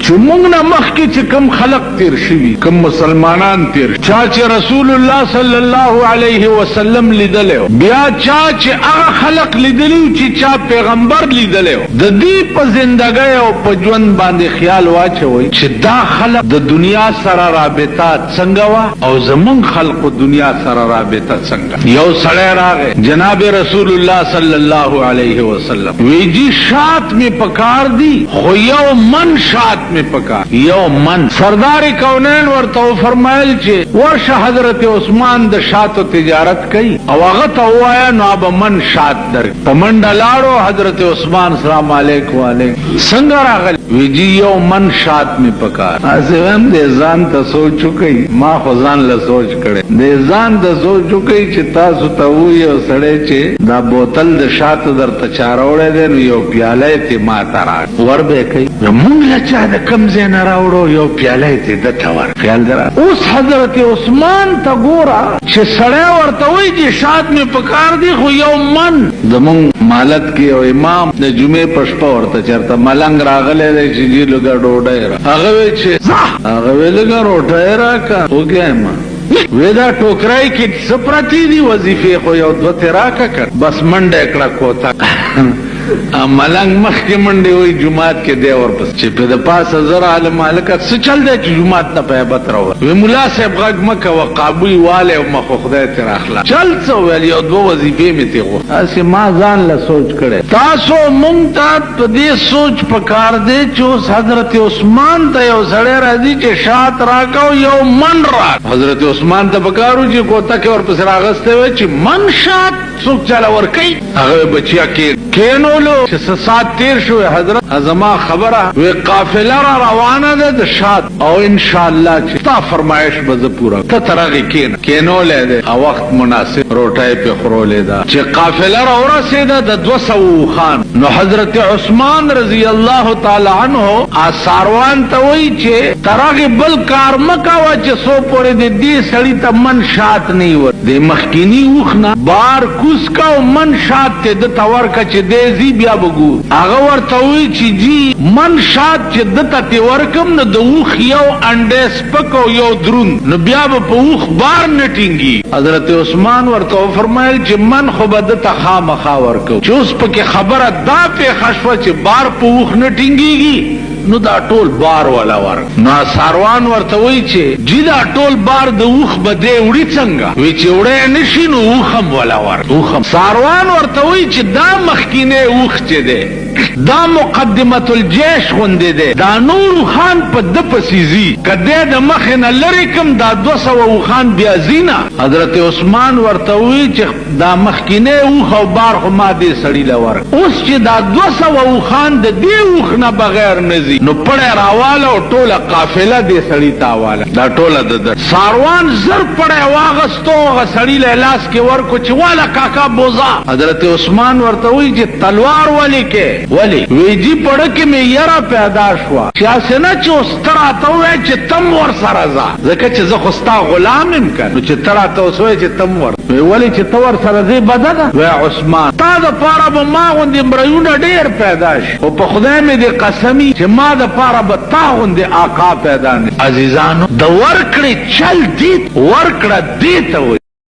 چې موږ نه مخکې چې کم خلق تیر شوي، کم مسلمانان تیر، چا چې رسول الله صلی الله علیه وسلم لیدلی، بیا چا چې هغه خلق لیدلی چې چا پیغمبر لیدلی، د دې په زندګۍ او په ژوند باندې خیال واچوي چې دا خلق د دنیا سره رابطه څنګه وا او زمون خلق دنیا سره رابطه څنګه. یو سړی راغی جناب رسول الله صلی الله علیه وسلم ویجی شات می پکار دی خو یو من شات می پکار، یو من. سردار کونین ورته فرمایل چې ورشه حضرت عثمان د شاتو تجارت کوي او هغه ته وایا نو به من شات در پمنډ لاړو. حضرت عثمان سلام علیکم وعلیکم څنګه راغلی؟ ویجی یو من شات می پکار. ازم دې ځان ته سوچو کوي، ما خو ځان له سوچ کړي، دې ځان ته سوچو کوي چې تاسو ته وی او سړی چې دا بوتل د شاتو درته چاروړې ده نو یو پیاله ته ما ترا ور به کوي، موږ له چا د کم ځای نه راوړو یو پیاله ته د تور خیال درا. اوس حضرت عثمان ته ګورا چې سړی ورته وی چې شات می پکار دی خو یو من. زمون مالت کې او امام د جمعې پښپا ورته چرته ملنګ راغله چې جی لګا ډوډۍ را هغه وی چې هغه وی لګا روټه راکا وګایم ودا ټوکرای کې سپراتی دی وظیفه خو یو دوه راکا کړ بس منډه کړه کوتا ملنګ مخ کې منډه وي جمعات کې دی اور پس چې په د پاس زر عالم مالکات څه چل دی چې جمعات نه پیابت راو وی مولا صاحب غږ مکه وقابوی والے او مخ خدای تر اخلاق چل څو ویل یو دوه وظیفه می ته غو اسی ما ځان له سوچ کړي. تاسو مونږ ته په دې سوچ پکار دی چې حضرت عثمان ته یو سړی راځي چې شات راکاو یو من را. حضرت عثمان ته پکارو چې کوته کې اور پس راغسته وي چې من شات څوک چلا ور کوي. هغه بچیا کې کینولو چې سات تیر شو حضرت ازما خبره وی قافله را روانه ده د شات او ان شاء الله چې تا فرمایش به پورا ته ترغه کینولې ده او وخت مناسب روټای په خورولې ده چې قافله را ورسېده د 200 خان. نو حضرت عثمان رضی الله تعالی عنہ ساروان ته وی چې ترغه بل کار مکاوه چې سو پورې دې سړی ته من شات نه و د مخکینی وخنه بار کوس کا من شات ته د تور کا چې دې زی بیا بګو هغه ورته وی چې جی من شات چې دته تی ورکم نو د وخ یو انډه سپکو یو درون نو بیا په وخ بار نټینګي. حضرت عثمان ورته فرمایل چې من خو بد ته خامخا ورکو چې اوس پکې خبره دا په خشوه چې بار په وخ نټینګيږي نو دا ټول بار ولا ور. نو ساروان ورته وی چې جی دا ټول بار د وخ بده وړي څنګه وی چې وړه نشي نو وخم ولا ور. وخم ساروان ورته وی چې دا مخکینه وخ چې ده دا مقدمه الجيش غوندې ده دا نور خان په د پسیزي کده د مخنه لری کم دا 200 خان بیا زینا. حضرت عثمان ورته وی چې دا مخکینه وخ او بار خو ما دې سړی لور اوس چې دا 200 خان د دې وخ نه بغیر نزي نو پړه راواله او ټوله قافله دې سړی تاواله دا ټوله د ساروان زر پړه واغستو غسړی له لاس کې ورکو چې والا کاکا بوزا. حضرت عثمان ورته وی چې تلوار ولي کې ولی ویجی پڑھ کے میں یرا پیدا شوا چاسنا چې استرا ته وای چې تم ور سره ځه ځکه چې زه خوستا غلام ام کړ نو چې ترا ته وای چې تم ور ولی چې تور سره دې بدل وای عثمان تا د پاره به ما غوندې مریونه ډیر پیدا شي او په خدای مې دې قسمی چې ما د پاره به تا غوندې آقا پیدا نه. عزیزانو د ورکړې چل دې ورکړه دې ته